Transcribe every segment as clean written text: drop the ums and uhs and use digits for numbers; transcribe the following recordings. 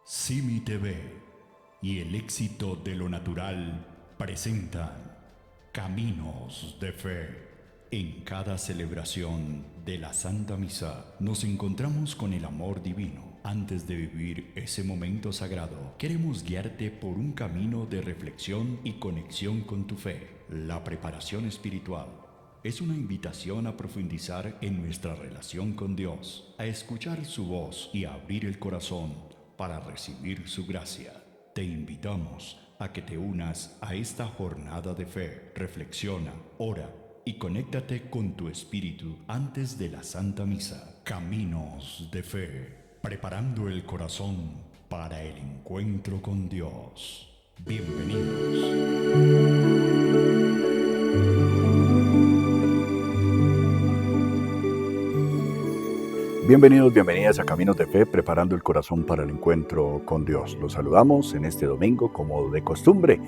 Simi TV y El Éxito de lo Natural presentan Caminos de Fe. En cada celebración de la Santa Misa nos encontramos con el amor divino. Antes de vivir ese momento sagrado, queremos guiarte por un camino de reflexión y conexión con tu fe. La preparación espiritual es una invitación a profundizar en nuestra relación con Dios, a escuchar su voz y a abrir el corazón para recibir su gracia. Te invitamos a que te unas a esta jornada de fe. Reflexiona, ora y conéctate con tu espíritu antes de la Santa Misa. Caminos de Fe, preparando el corazón para el encuentro con Dios. Bienvenidos. Bienvenidos, bienvenidas a Caminos de Fe, preparando el corazón para el encuentro con Dios. Los saludamos en este domingo, como de costumbre,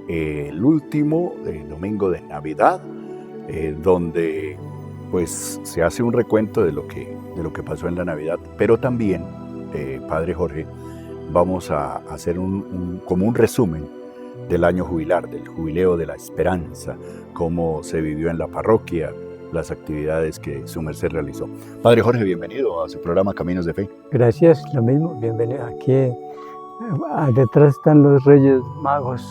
el último domingo de Navidad, donde pues se hace un recuento de lo que pasó en la Navidad, pero también, Padre Jorge, vamos a hacer como un resumen del año jubilar, del jubileo de la esperanza, cómo se vivió en la parroquia, las actividades que su merced realizó. Padre Jorge, bienvenido a su programa Caminos de Fe. Gracias, lo mismo, bienvenido. Aquí detrás están los Reyes Magos,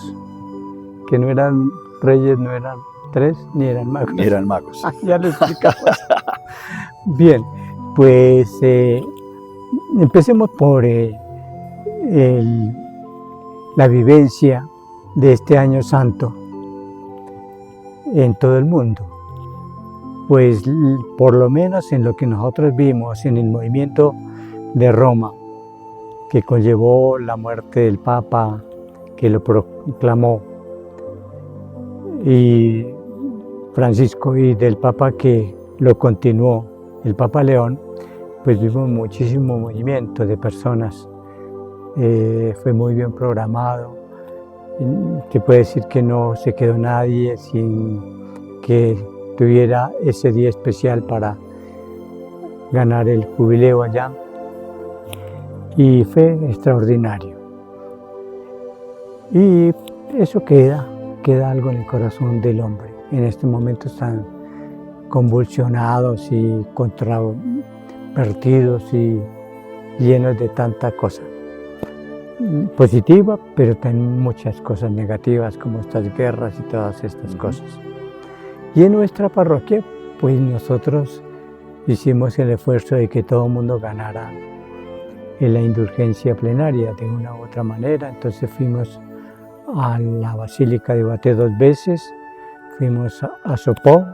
que no eran reyes, no eran tres, ni eran magos. Ni eran magos. Ya lo explicamos. Bien, pues empecemos por la vivencia de este año santo en todo el mundo. Pues por lo menos en lo que nosotros vimos en el movimiento de Roma, que conllevó la muerte del Papa, que lo proclamó, y Francisco, y del Papa que lo continuó, el Papa León, pues vimos muchísimo movimiento de personas. Fue muy bien programado. Se puede decir que no se quedó nadie sin que tuviera ese día especial para ganar el jubileo allá, y fue extraordinario. Y eso queda algo en el corazón del hombre en estos momentos tan convulsionados y controvertidos y llenos de tanta cosa positiva, pero también muchas cosas negativas, como estas guerras y todas estas cosas. Y en nuestra parroquia, pues nosotros hicimos el esfuerzo de que todo el mundo ganara en la indulgencia plenaria de una u otra manera. Entonces fuimos a la Basílica de Baté 2 veces, fuimos a Sopó,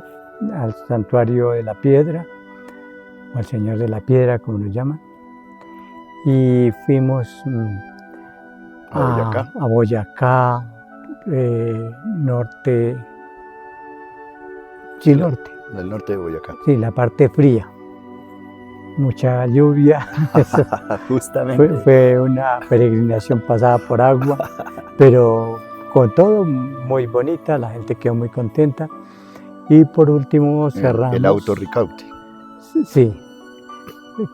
al Santuario de la Piedra, o al Señor de la Piedra, como lo llaman, y fuimos a Boyacá, norte. Sí, norte. Del norte de Boyacá. Sí, la parte fría. Mucha lluvia. Justamente. Fue una peregrinación pasada por agua, pero con todo muy bonita, la gente quedó muy contenta. Y por último cerramos. El Auto Ricaute. Sí,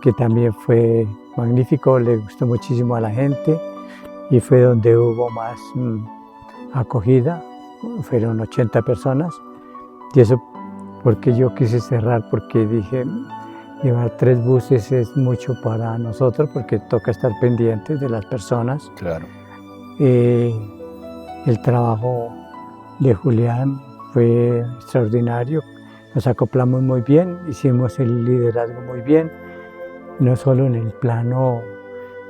que también fue magnífico, le gustó muchísimo a la gente y fue donde hubo más acogida, fueron 80 personas. Y eso porque yo quise cerrar, porque dije, llevar 3 buses es mucho para nosotros, porque toca estar pendientes de las personas. Claro. El trabajo de Julián fue extraordinario, nos acoplamos muy bien, hicimos el liderazgo muy bien, no solo en el plano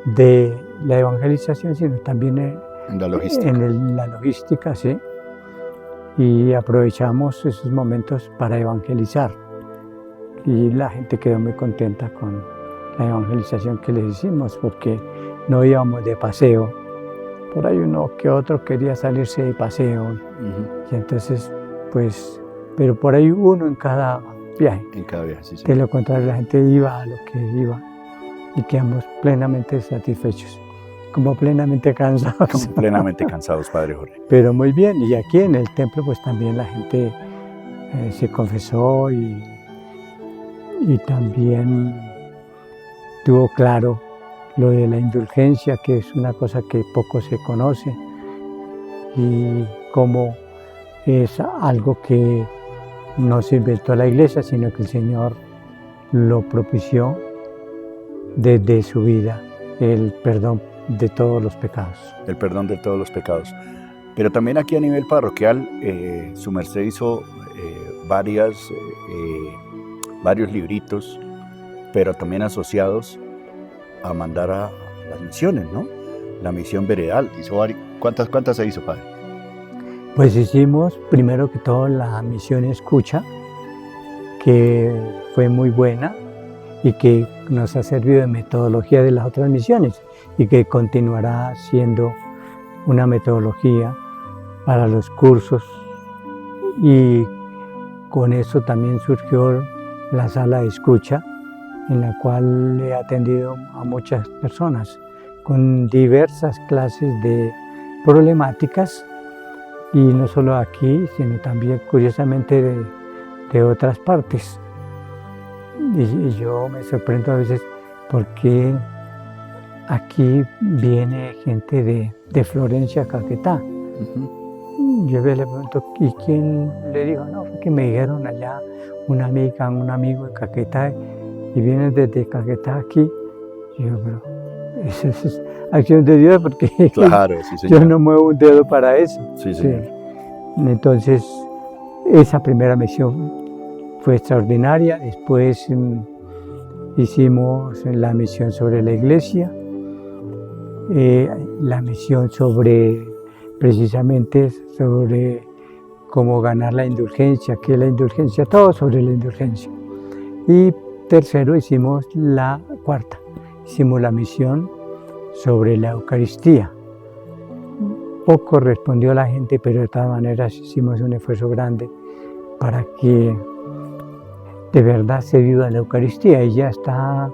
de la evangelización, sino también en la logística. La logística, sí. Y aprovechamos esos momentos para evangelizar. Y la gente quedó muy contenta con la evangelización que les hicimos, porque no íbamos de paseo. Por ahí uno que otro quería salirse de paseo. Y entonces, pues, pero por ahí uno en cada viaje. En cada viaje, sí. De lo contrario, la gente iba a lo que iba y quedamos plenamente satisfechos. Como plenamente cansados. Como plenamente cansados, Padre Jorge. Pero muy bien, y aquí en el templo pues también la gente se confesó y también tuvo claro lo de la indulgencia, que es una cosa que poco se conoce, y cómo es algo que no se inventó la Iglesia, sino que el Señor lo propició desde su vida, el perdón de todos los pecados. El perdón de todos los pecados. Pero también aquí a nivel parroquial, su merced hizo varios libritos, pero también asociados a mandar a las misiones, ¿no? La misión veredal. ¿Cuántas se hizo, padre? Pues hicimos, primero que todo, la misión Escucha, que fue muy buena y que nos ha servido de metodología de las otras misiones y que continuará siendo una metodología para los cursos, y con eso también surgió la sala de escucha, en la cual he atendido a muchas personas con diversas clases de problemáticas, y no solo aquí, sino también curiosamente de otras partes. Y yo me sorprendo a veces porque aquí viene gente de Florencia, Caquetá. Yo le pregunto, ¿y quién le dijo? No, fue que me dijeron allá una amiga, un amigo de Caquetá, y vienen desde Caquetá aquí. Y yo, pero eso es acción de Dios, porque claro, sí, señor. Yo no muevo un dedo para eso. Sí, señor. Sí. Entonces, esa primera misión fue extraordinaria. Después hicimos la misión sobre la iglesia, la misión precisamente sobre cómo ganar la indulgencia, qué es la indulgencia, todo sobre la indulgencia. Y tercero, hicimos la cuarta, hicimos la misión sobre la Eucaristía. Poco respondió la gente, pero de todas maneras hicimos un esfuerzo grande para que de verdad se viva la Eucaristía, y ya está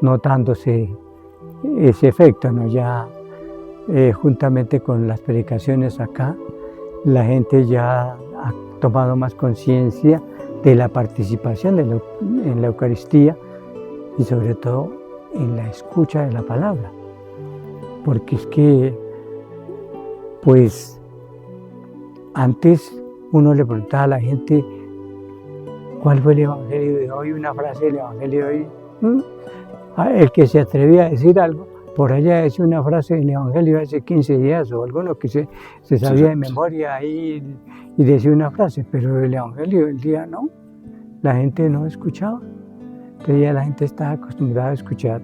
notándose ese efecto, ¿no? Ya juntamente con las predicaciones acá, la gente ya ha tomado más conciencia de la participación en la Eucaristía, y sobre todo en la escucha de la palabra. Porque es que, pues, antes uno le preguntaba a la gente cuál fue el Evangelio de hoy, una frase del Evangelio de hoy. El que se atrevía a decir algo, por allá decía una frase del Evangelio hace 15 días o algo, lo que se sabía de memoria ahí, y decía una frase, pero el Evangelio del día no, la gente no escuchaba. Entonces ya la gente está acostumbrada a escuchar.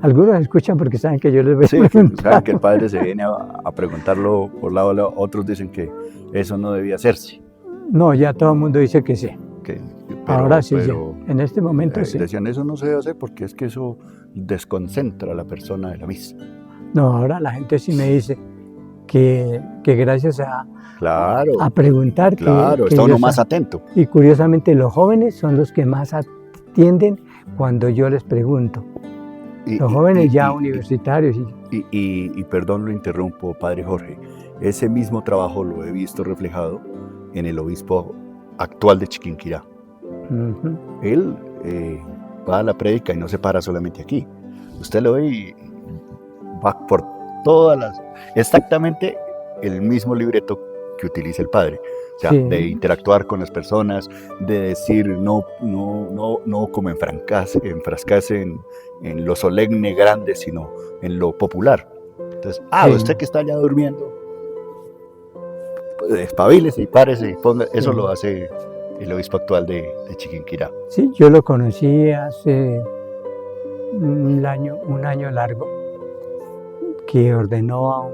Algunos escuchan porque saben que yo les voy a preguntar. Saben que el padre se viene a preguntarlo por lado a lado. Otros dicen que eso no debía hacerse. No, ya todo el mundo dice que sí. Ahora sí, pero, en este momento sí. Decían, eso no se debe hacer porque es que eso desconcentra a la persona de la misa. No, ahora la gente sí me dice que gracias a preguntar. Claro, está uno más atento. Y curiosamente los jóvenes son los que más atienden cuando yo les pregunto. Los jóvenes ya universitarios. Y perdón, lo interrumpo, padre Jorge. Ese mismo trabajo lo he visto reflejado en el obispo actual de Chiquinquirá. Él va a la prédica y no se para solamente aquí. Usted lo ve y va por exactamente el mismo libreto que utiliza el padre. O sea, de interactuar con las personas, de decir no como enfrascarse en lo solemne grande, sino en lo popular. Entonces, usted que está allá durmiendo, pues, espabílese y párese y ponga. Eso lo hace el obispo actual de Chiquinquirá. Sí, yo lo conocí hace un año largo, que ordenó a un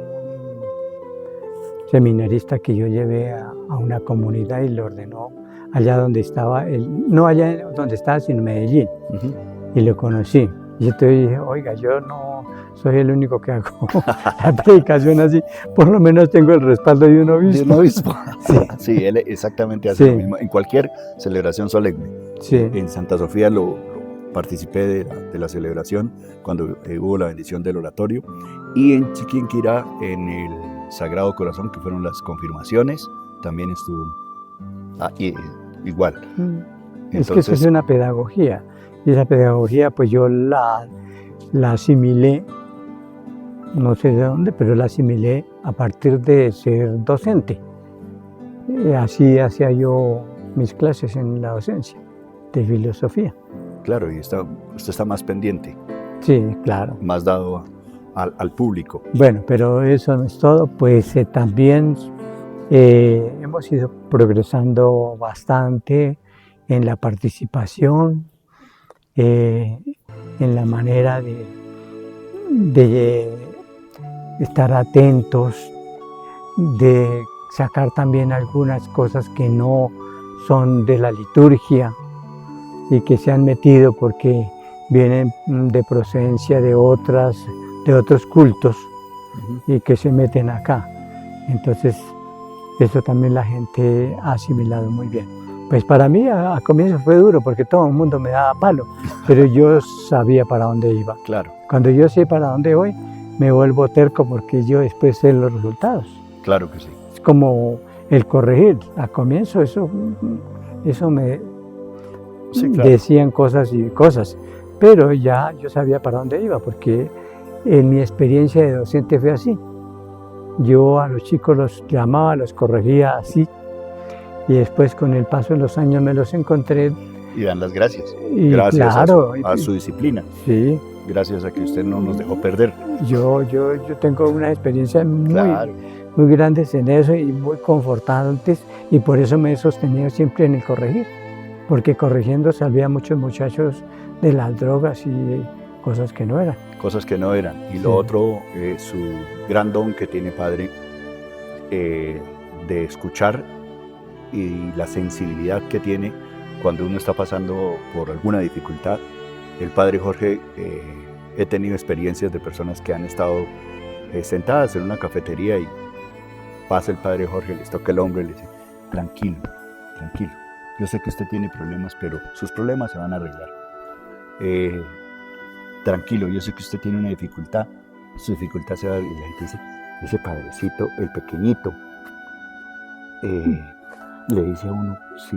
seminarista que yo llevé a una comunidad, y lo ordenó allá donde estaba, no allá donde estaba, sino en Medellín. Y lo conocí. Y entonces dije, oiga, yo no soy el único que hago la predicación así, por lo menos tengo el respaldo de un obispo. De un obispo. Sí, él exactamente hace lo mismo, en cualquier celebración solemne. En Santa Sofía participé de la celebración cuando hubo la bendición del oratorio, y en Chiquinquirá, en el Sagrado Corazón, que fueron las confirmaciones, también estuvo igual. Entonces, es que eso es una pedagogía, y esa pedagogía pues yo la asimilé no sé de dónde, pero la asimilé a partir de ser docente. Así hacía yo mis clases en la docencia de filosofía. Claro, y usted está más pendiente, Sí, claro. más dado al público. Bueno, pero eso no es todo, pues también hemos ido progresando bastante en la participación, en la manera de estar atentos, de sacar también algunas cosas que no son de la liturgia y que se han metido porque vienen de procedencia de otros cultos y que se meten acá. Entonces, eso también la gente ha asimilado muy bien. Pues para mí a comienzo fue duro porque todo el mundo me daba palo, pero yo sabía para dónde iba. Claro, Cuando yo sé para dónde voy, me vuelvo terco porque yo después sé los resultados. claro que sí. Es como el corregir. A comienzo eso me Sí, claro. decían cosas y cosas, pero ya yo sabía para dónde iba porque en mi experiencia de docente fue así. Yo a los chicos los llamaba, los corregía así y después con el paso de los años me los encontré. Y dan las gracias. Y Gracias claro, a su disciplina. Sí, Gracias a que usted no nos dejó perder. yo tengo unas experiencias Claro. muy grandes en eso y muy confortantes y por eso me he sostenido siempre en el corregir, porque corrigiendo salvé a muchos muchachos de las drogas y cosas que no eran. Cosas que no eran. Y lo Sí. otro, su gran don que tiene padre de escuchar y la sensibilidad que tiene cuando uno está pasando por alguna dificultad. El padre Jorge, he tenido experiencias de personas que han estado sentadas en una cafetería y pasa el padre Jorge, les toca el hombro y le dice: tranquilo, tranquilo, yo sé que usted tiene problemas, pero sus problemas se van a arreglar. Tranquilo, yo sé que usted tiene una dificultad, su dificultad se va a... Y la gente dice: ese padrecito, el pequeñito, le dice a uno: sí,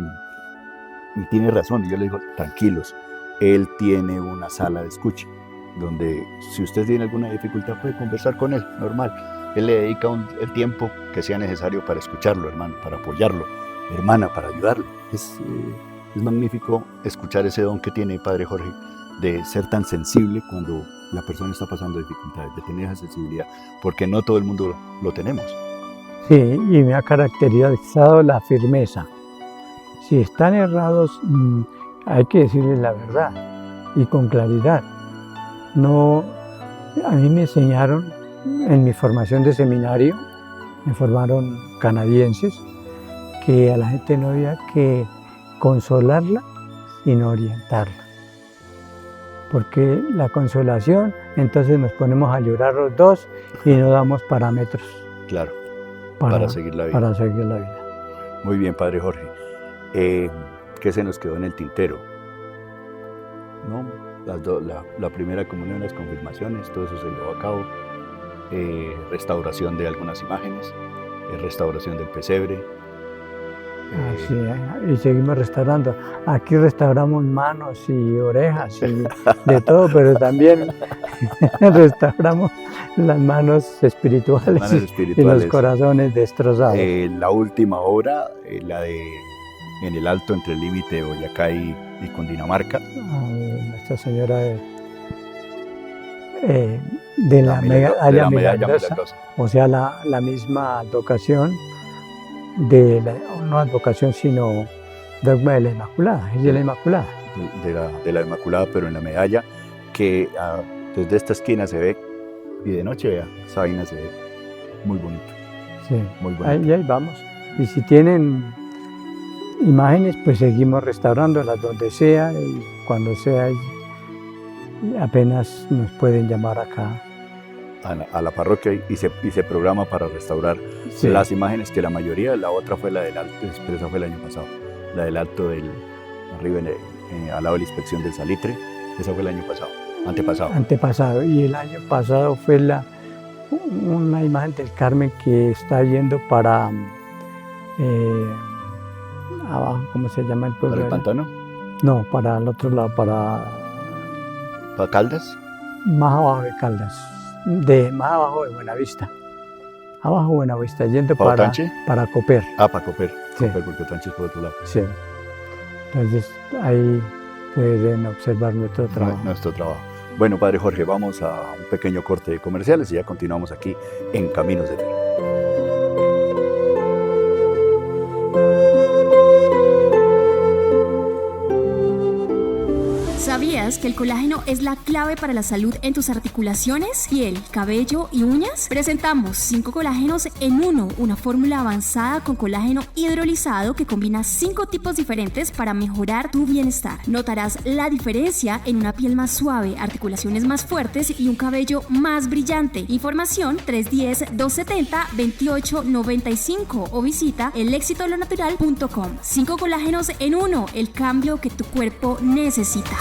y tiene razón. Y yo le digo: tranquilos, él tiene una sala de escucha, donde si usted tiene alguna dificultad puede conversar con él, normal. Él le dedica el tiempo que sea necesario para escucharlo, hermano, para apoyarlo, hermana, para ayudarlo. Es magnífico escuchar ese don que tiene Padre Jorge, de ser tan sensible cuando la persona está pasando dificultades, de tener esa sensibilidad, porque no todo el mundo lo tenemos. Sí, y me ha caracterizado la firmeza. Si están errados, hay que decirles la verdad y con claridad. No, a mí me enseñaron en mi formación de seminario, me formaron canadienses, que a la gente no había que consolarla, sino orientarla. Porque la consolación, entonces nos ponemos a llorar los dos y no damos parámetros Claro, para seguir la vida. Para seguir la vida. Muy bien, Padre Jorge. ¿Qué se nos quedó en el tintero? ¿No? La primera comunión, las confirmaciones, todo eso se llevó a cabo. Restauración de algunas imágenes, restauración del pesebre. Así, y seguimos restaurando. Aquí restauramos manos y orejas y de todo, pero también restauramos las manos espirituales, y los corazones destrozados. La última obra, la de en el alto entre el límite de Boyacá y Cundinamarca. Nuestra Señora de la Medalla Milagrosa, o sea, la misma advocación, no advocación, sino dogma de la Inmaculada, es de la Inmaculada. De la Inmaculada, pero en la medalla, que desde esta esquina se ve, y de noche, vea, esa vaina se ve muy bonito. Sí, muy bonito. Ahí vamos. Y si tienen imágenes, pues seguimos restaurándolas donde sea y cuando sea, y apenas nos pueden llamar acá a la parroquia y se programa para restaurar las imágenes, que la mayoría, la otra fue la del alto, pero esa fue el año pasado, la del alto arriba al lado de la inspección del Salitre, esa fue el año pasado, antepasado, y el año pasado fue una imagen del Carmen que está yendo para abajo, ¿cómo se llama el pueblo? ¿Para el Pantano? No, para el otro lado, para ¿Para Caldas? Más abajo de Caldas. de más abajo de Buenavista. Abajo de Buenavista, yendo ¿Para para, Otanche? para Coper. Para Coper. Sí. Coper, porque Otanche es por otro lado. Sí. Entonces ahí pueden observar nuestro trabajo. Nuestro trabajo. Bueno, Padre Jorge, vamos a un pequeño corte de comerciales y ya continuamos aquí en Caminos de Fe. ¿Sabías que el colágeno es la clave para la salud en tus articulaciones, piel, cabello y uñas? Presentamos 5 colágenos en uno, una fórmula avanzada con colágeno hidrolizado que combina 5 tipos diferentes para mejorar tu bienestar. Notarás la diferencia en una piel más suave, articulaciones más fuertes y un cabello más brillante. Información 310-270-2895 o visita elexitolonatural.com. 5 colágenos en uno, el cambio que tu cuerpo necesita.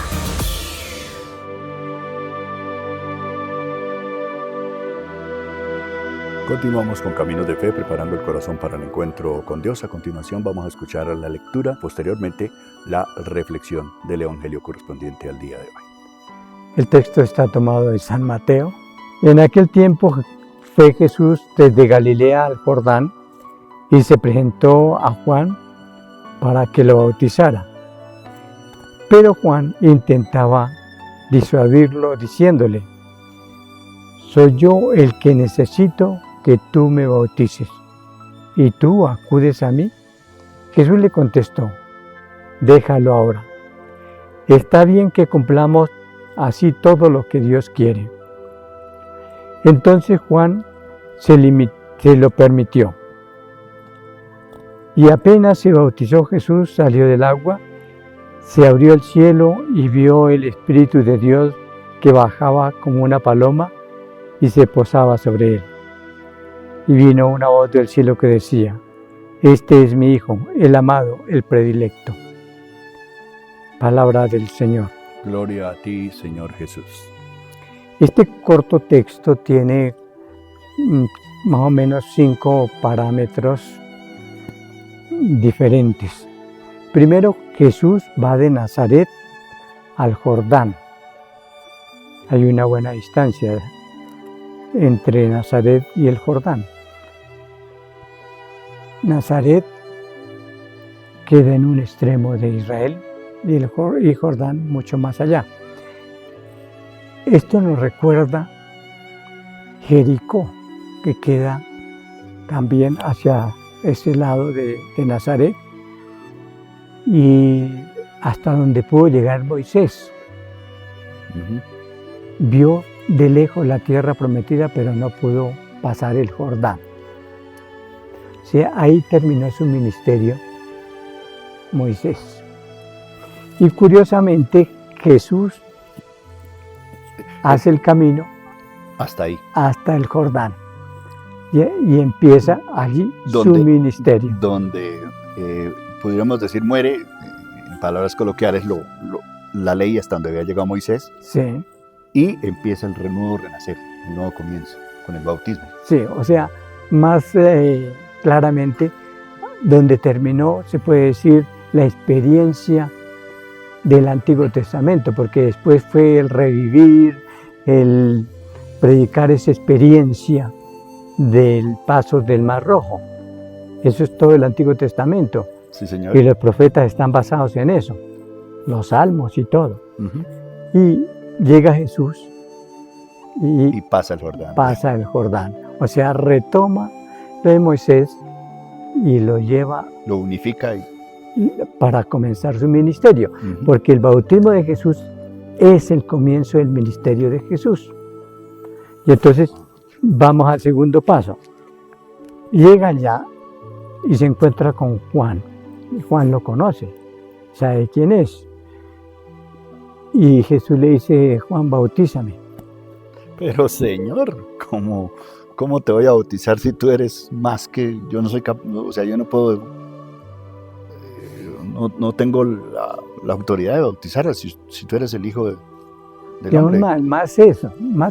Continuamos con Caminos de Fe, preparando el corazón para el encuentro con Dios. A continuación vamos a escuchar la lectura, posteriormente la reflexión del Evangelio correspondiente al día de hoy. El texto está tomado de San Mateo. En aquel tiempo fue Jesús desde Galilea al Jordán y se presentó a Juan para que lo bautizara. Pero Juan intentaba disuadirlo diciéndole: «Soy yo el que necesito que tú me bautices, ¿y tú acudes a mí?». Jesús le contestó: «Déjalo ahora. Está bien que cumplamos así todo lo que Dios quiere». Entonces Juan se lo permitió. Y apenas se bautizó Jesús, salió del agua, se abrió el cielo y vio el Espíritu de Dios que bajaba como una paloma y se posaba sobre él. Y vino una voz del cielo que decía: «Este es mi Hijo, el amado, el predilecto». Palabra del Señor. Gloria a ti, Señor Jesús. Este corto texto tiene más o menos 5 parámetros diferentes. Primero, Jesús va de Nazaret al Jordán. Hay una buena distancia entre Nazaret y el Jordán. Nazaret queda en un extremo de Israel y Jordán mucho más allá. Esto nos recuerda Jericó, que queda también hacia ese lado de Nazaret, y hasta donde pudo llegar Moisés. Vio de lejos la tierra prometida, pero no pudo pasar el Jordán. O sea, ahí terminó su ministerio Moisés. Y curiosamente, Jesús hace el camino hasta ahí, hasta el Jordán, y empieza allí su ministerio. Donde podríamos decir muere, en palabras coloquiales, la ley hasta donde había llegado Moisés. Sí. Y empieza el nuevo renacer, el nuevo comienzo, con el bautismo. Sí, o sea, más claramente, donde terminó, se puede decir, la experiencia del Antiguo Testamento, porque después fue el revivir, el predicar esa experiencia del paso del Mar Rojo. Eso es todo el Antiguo Testamento. Sí, señor. Y los profetas están basados en eso, los salmos y todo. Y llega Jesús y pasa el Jordán. Pasa el Jordán. O sea, retoma lo de Moisés y lo lleva. Lo unifica para comenzar su ministerio. Porque el bautismo de Jesús es el comienzo del ministerio de Jesús. Y entonces vamos al segundo paso. Llega allá y se encuentra con Juan. Y Juan lo conoce, sabe quién es. Y Jesús le dice: Juan, bautízame. Pero Señor, ¿cómo te voy a bautizar si tú eres más que yo? No soy capaz, o sea, yo no puedo, no tengo la autoridad de bautizar si tú eres el Hijo del hombre. Más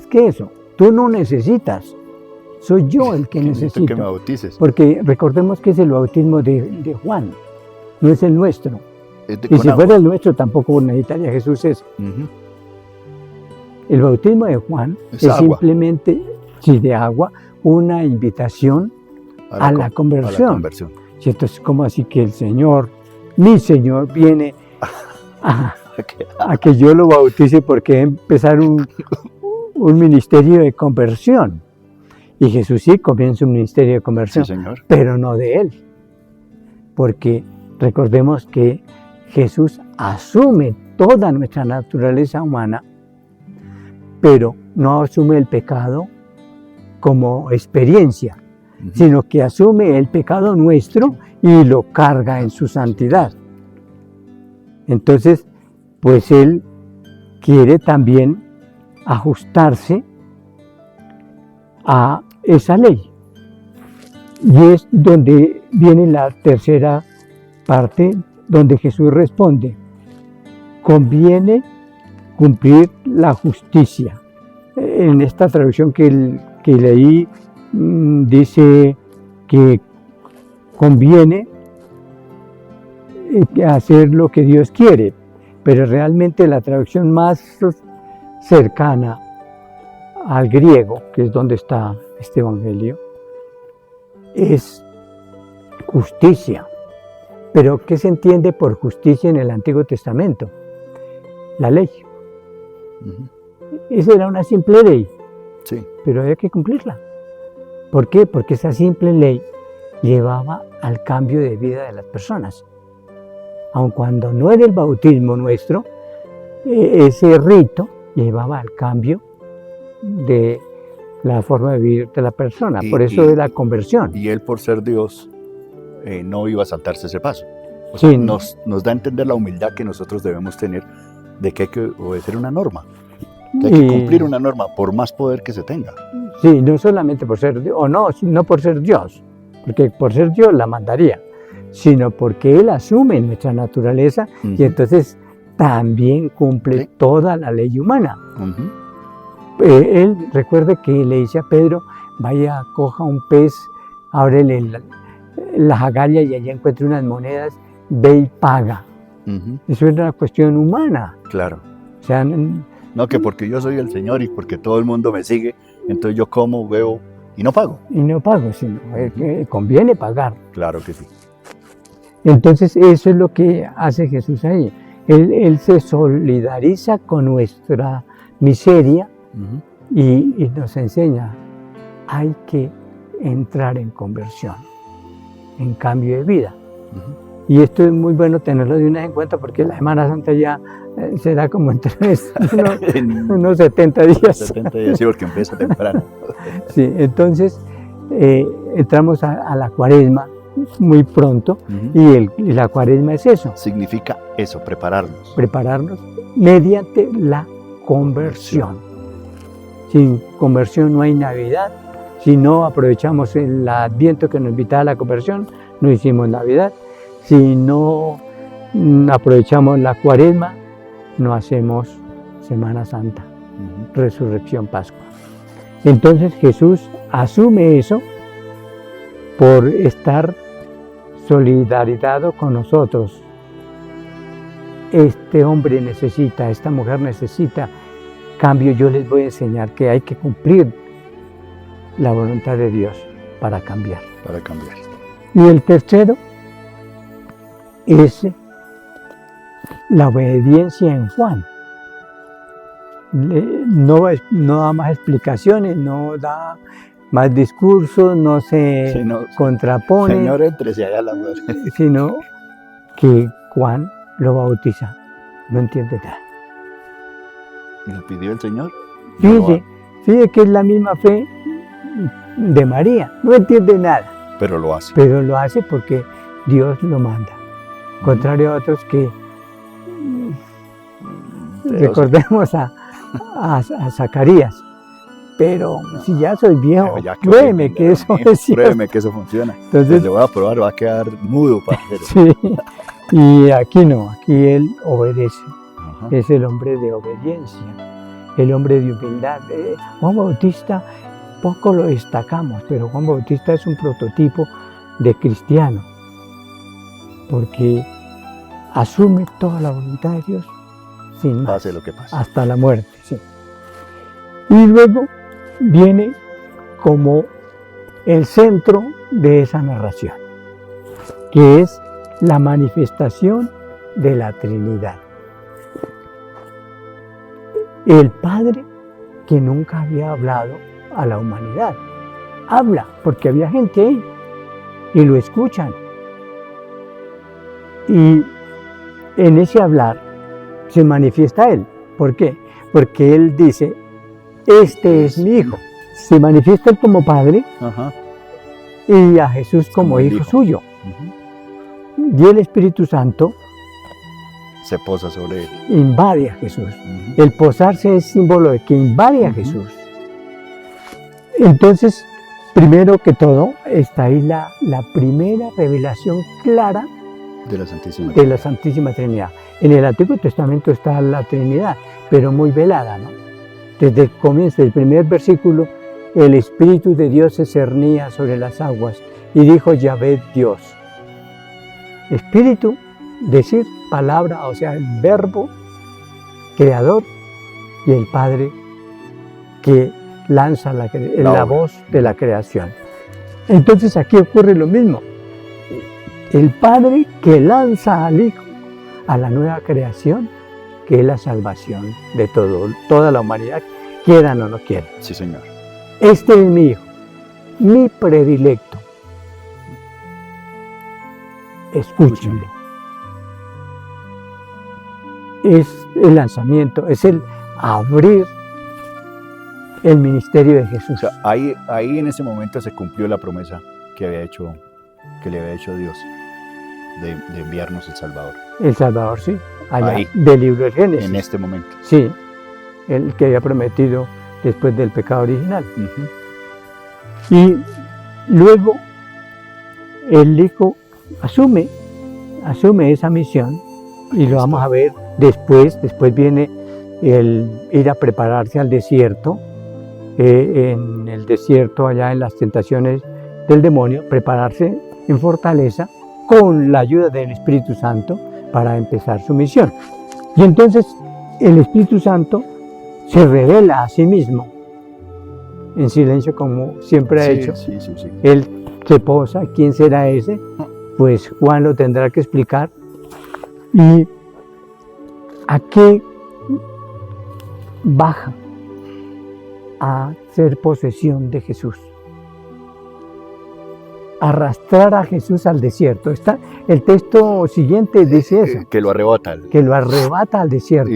que eso, tú no necesitas, soy yo el que necesito que me bautices. Porque recordemos que es el bautismo de Juan, no es el nuestro. Y si agua. fuera el nuestro tampoco necesitaría Jesús eso. El bautismo de Juan Es es agua. simplemente, sí, de agua, una invitación a la conversión. A la conversión. Y entonces, ¿cómo así que el Señor, mi Señor, viene a que yo lo bautice porque va a empezar un ministerio de conversión? Y Jesús sí comienza un ministerio de conversión, Sí, Señor. pero no de Él. Porque recordemos que Jesús asume toda nuestra naturaleza humana, pero no asume el pecado como experiencia, sino que asume el pecado nuestro y lo carga en su santidad. Entonces, pues Él quiere también ajustarse a esa ley. Y es donde viene la tercera parte, donde Jesús responde: conviene cumplir la justicia. En esta traducción que leí, dice que conviene hacer lo que Dios quiere, pero realmente la traducción más cercana al griego, que es donde está este evangelio, es justicia. Pero ¿qué se entiende por justicia en el Antiguo Testamento? La ley. Esa era una simple ley, Sí. pero había que cumplirla. ¿Por qué? Porque esa simple ley llevaba al cambio de vida de las personas. Aun cuando no era el bautismo nuestro, ese rito llevaba al cambio de la forma de vivir de la persona. Por eso de la conversión. Y Él, por ser Dios, no iba a saltarse ese paso. O sea, Sí. nos da a entender la humildad que nosotros debemos tener de que hay que obedecer una norma, que hay que cumplir una norma, por más poder que se tenga. Sí, no solamente por ser Dios, o no por ser Dios, porque por ser Dios la mandaría, sino porque Él asume nuestra naturaleza y entonces también cumple Sí. toda la ley humana. Ujú. Él, recuerde que le dice a Pedro: vaya, coja un pez, ábrele la agalla y allá encuentre unas monedas, ve y paga. Ujú. Eso es una cuestión humana. Claro. O sea, No que porque yo soy el Señor y porque todo el mundo me sigue, entonces yo como, veo y no pago. y no pago, sino conviene pagar. Claro que sí. Entonces eso es lo que hace Jesús ahí. Él se solidariza con nuestra miseria Ujú. y nos enseña: hay que entrar en conversión, en cambio de vida. Ujú. Y esto es muy bueno tenerlo de una vez en cuenta, porque la Semana Santa ya será como en unos 70 días. 70 días, sí, porque empieza temprano. Sí, entonces entramos a la Cuaresma muy pronto, Ujú. y la Cuaresma es eso: Significa eso, prepararnos. prepararnos mediante la conversión. Sin conversión no hay Navidad. Si no aprovechamos el Adviento que nos invita a la conversión, no hicimos Navidad. Si no aprovechamos la Cuaresma, no hacemos Semana Santa, Ujú. Resurrección, Pascua. Entonces Jesús asume eso por estar solidarizado con nosotros. Este hombre necesita, esta mujer necesita cambio. Yo les voy a enseñar que hay que cumplir la voluntad de Dios para cambiar. Para cambiar. Y el tercero es la obediencia en Juan. No da más explicaciones, no da más discursos, no se Sí, no, contrapone, Señor, entrese allá a la madre. sino que Juan lo bautiza. No entiende nada. ¿Lo pidió el Señor? Fíjese, es que es la misma fe de María. No entiende nada, Pero lo hace. pero lo hace porque Dios lo manda. Contrario a otros que recordemos a Zacarías. Pero si ya soy viejo, Ya pruébeme que eso es cierto. Pruébeme que eso funciona. Entonces, Le voy a probar, va a quedar mudo para hacer. sí, y aquí no, aquí él obedece. Ajá. Es el hombre de obediencia, el hombre de humildad. Juan Bautista poco lo destacamos, pero Juan Bautista es un prototipo de cristiano, porque asume toda la voluntad de Dios sin más, Pase lo que pase. hasta la muerte. Sí. Y luego viene como el centro de esa narración, que es la manifestación de la Trinidad. El Padre que nunca había hablado a la humanidad, habla porque había gente ahí y lo escuchan. Y en ese hablar se manifiesta Él. ¿Por qué? Porque Él dice, este es mi Hijo. Se manifiesta Él como Padre y a Jesús como Hijo suyo. Y el Espíritu Santo se posa sobre Él. Invade a Jesús. El posarse es símbolo de que invade a Jesús. Entonces, primero que todo, está ahí la primera revelación clara de la Santísima Trinidad. En el Antiguo Testamento está la Trinidad, pero muy velada, ¿no? Desde el comienzo, el primer versículo, el Espíritu de Dios se cernía sobre las aguas y dijo Yahvé Dios. Espíritu, decir, palabra, o sea, el verbo creador y el Padre que lanza la voz de la creación. Entonces aquí ocurre lo mismo. El Padre que lanza al Hijo a la nueva creación, que es la salvación de toda la humanidad, quieran o no quieran. Sí, Señor. Este es mi Hijo, mi predilecto. Escúchenlo. Es el lanzamiento, es el abrir el ministerio de Jesús. O sea, ahí en ese momento se cumplió la promesa que le había hecho Dios de enviarnos el Salvador. El Salvador, sí, allá Ahí, del libro del Génesis. en este momento. Sí, el que había prometido después del pecado original. Y luego el Hijo asume esa misión y lo vamos a ver después. Después viene el ir a prepararse al desierto, en el desierto allá en las tentaciones del demonio, prepararse en fortaleza con la ayuda del Espíritu Santo para empezar su misión. Y entonces el Espíritu Santo se revela a sí mismo en silencio como siempre ha hecho. Sí. Él se posa. ¿Quién será ese? Pues Juan lo tendrá que explicar. ¿Y a qué baja? A ser posesión de Jesús. Arrastrar a Jesús al desierto. El texto siguiente dice eso. Que lo arrebata. Que lo arrebata al desierto.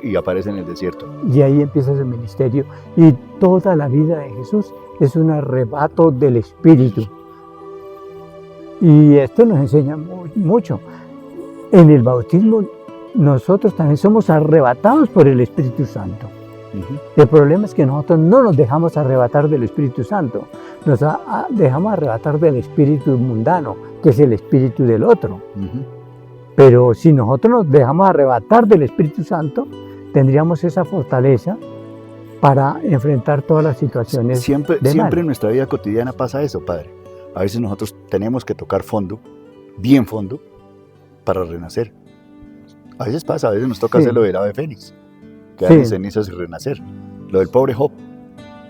Y aparece en el desierto. Y ahí empieza su ministerio. Y toda la vida de Jesús es un arrebato del Espíritu. Y esto nos enseña mucho. En el bautismo nosotros también somos arrebatados por el Espíritu Santo. El problema es que nosotros no nos dejamos arrebatar del Espíritu Santo, nos dejamos arrebatar del espíritu mundano, que es el espíritu del otro. Pero si nosotros nos dejamos arrebatar del Espíritu Santo, tendríamos esa fortaleza para enfrentar todas las situaciones. Siempre en nuestra vida cotidiana pasa eso, Padre. A veces nosotros tenemos que tocar fondo, bien fondo, para renacer. A veces pasa, a veces nos toca hacer lo del ave fénix, quedar en cenizas y renacer. Lo del pobre Job.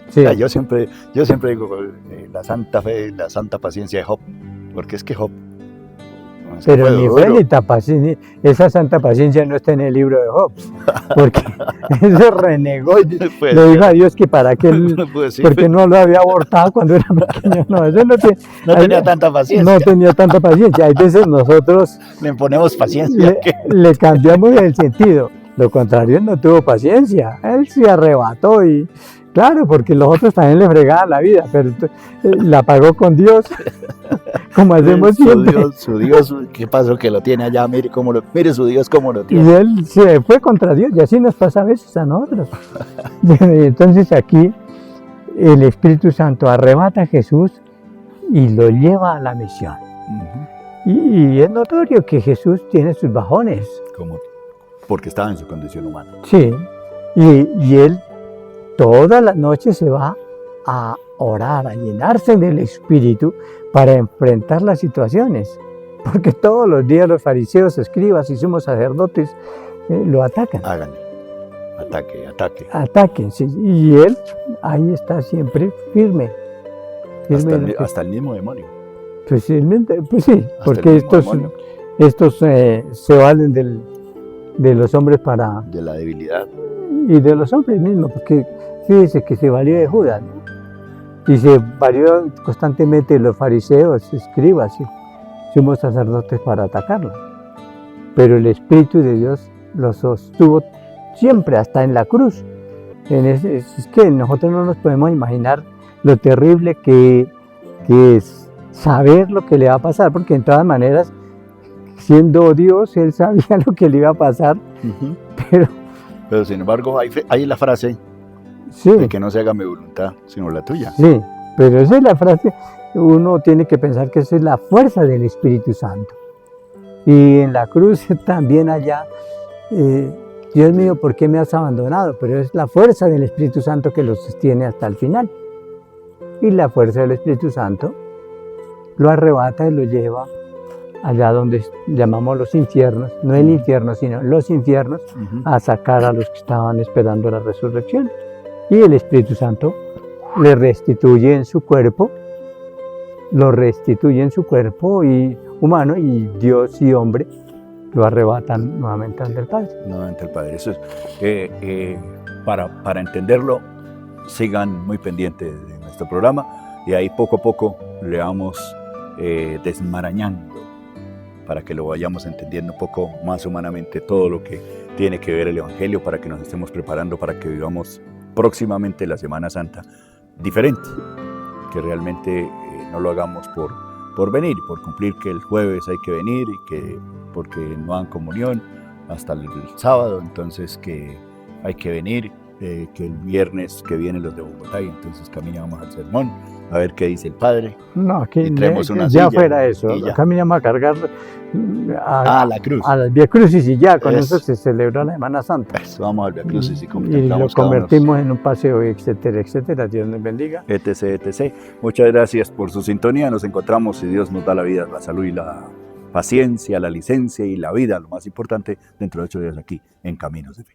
Sí. O sea, yo siempre digo la santa fe, la santa paciencia de Job, porque es que Job... Pero ni fe ni paciencia, esa santa paciencia no está en el libro de Job, porque ese renegó y le dijo a Dios que para qué, porque no lo había abortado cuando era pequeño. No, eso no tenía tanta paciencia. No tenía tanta paciencia. Hay veces nosotros le ponemos paciencia. Le cambiamos el sentido. Lo contrario, él no tuvo paciencia. Él se arrebató y claro, porque los otros también le fregaban la vida, pero la pagó con Dios, como hacemos siempre. Su Dios, ¿qué pasó? Que lo tiene allá, mire su Dios cómo lo tiene. Y él se fue contra Dios, y así nos pasa a veces a nosotros. Entonces aquí el Espíritu Santo arrebata a Jesús y lo lleva a la misión. Y es notorio que Jesús tiene sus bajones. Porque estaba en su condición humana. Sí, y él todas las noches se va a orar, a llenarse del Espíritu para enfrentar las situaciones. Porque todos los días los fariseos, escribas y sumos sacerdotes lo atacan. Ataquen, sí. Y él ahí está siempre firme. Hasta el mismo demonio. Pues sí, porque demonio. estos se valen de los hombres para... De la debilidad. Y de los hombres mismos, porque fíjese que se valió de Judas, ¿no? Y se valió constantemente de los fariseos, escribas y sumos sacerdotes para atacarlo. Pero el Espíritu de Dios los sostuvo siempre, hasta en la cruz. Es que nosotros no nos podemos imaginar lo terrible que es saber lo que le va a pasar, porque en todas maneras, siendo Dios, él sabía lo que le iba a pasar, pero sin embargo hay la frase sí, de que no se haga mi voluntad, sino la tuya. Sí, pero esa es la frase, uno tiene que pensar que esa es la fuerza del Espíritu Santo. Y en la cruz también allá, Dios mío, ¿por qué me has abandonado? Pero es la fuerza del Espíritu Santo que lo sostiene hasta el final. Y la fuerza del Espíritu Santo lo arrebata y lo lleva allá donde llamamos los infiernos, no el infierno, sino los infiernos, a sacar a los que estaban esperando la resurrección. Y el Espíritu Santo le restituye en su cuerpo, y humano, y Dios y hombre lo arrebatan nuevamente ante el Padre. Nuevamente el Padre. Eso es, para entenderlo, sigan muy pendientes de nuestro programa y ahí poco a poco le vamos desmarañando para que lo vayamos entendiendo un poco más humanamente todo lo que tiene que ver el Evangelio, para que nos estemos preparando para que vivamos próximamente la Semana Santa diferente, que realmente no lo hagamos por venir, por cumplir que el jueves hay que venir y que porque no dan comunión hasta el sábado, entonces que hay que venir, que el viernes que vienen los de Bogotá y entonces caminamos al sermón a ver qué dice el Padre. No, aquí y traemos una ya silla, fuera eso, caminamos a cargar a la cruz, a las Vía Crucis, y ya con eso se celebra la Semana Santa. Eso, vamos al Vía Crucis y lo convertimos en un paseo, etcétera, etcétera. Dios nos bendiga. etc. Muchas gracias por su sintonía. Nos encontramos, si Dios nos da la vida, la salud y la paciencia, la licencia y la vida, lo más importante, dentro de 8 días aquí en Caminos de Fe.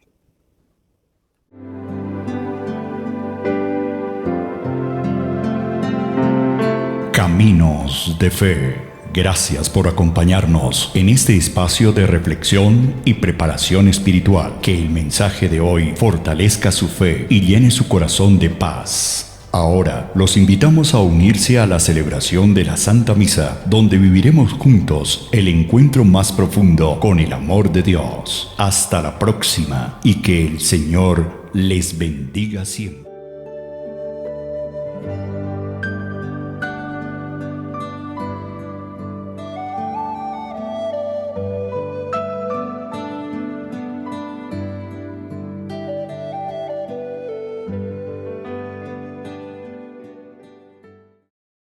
Caminos de Fe. Gracias por acompañarnos en este espacio de reflexión y preparación espiritual. Que el mensaje de hoy fortalezca su fe y llene su corazón de paz. Ahora los invitamos a unirse a la celebración de la Santa Misa, donde viviremos juntos el encuentro más profundo con el amor de Dios. Hasta la próxima y que el Señor les bendiga siempre.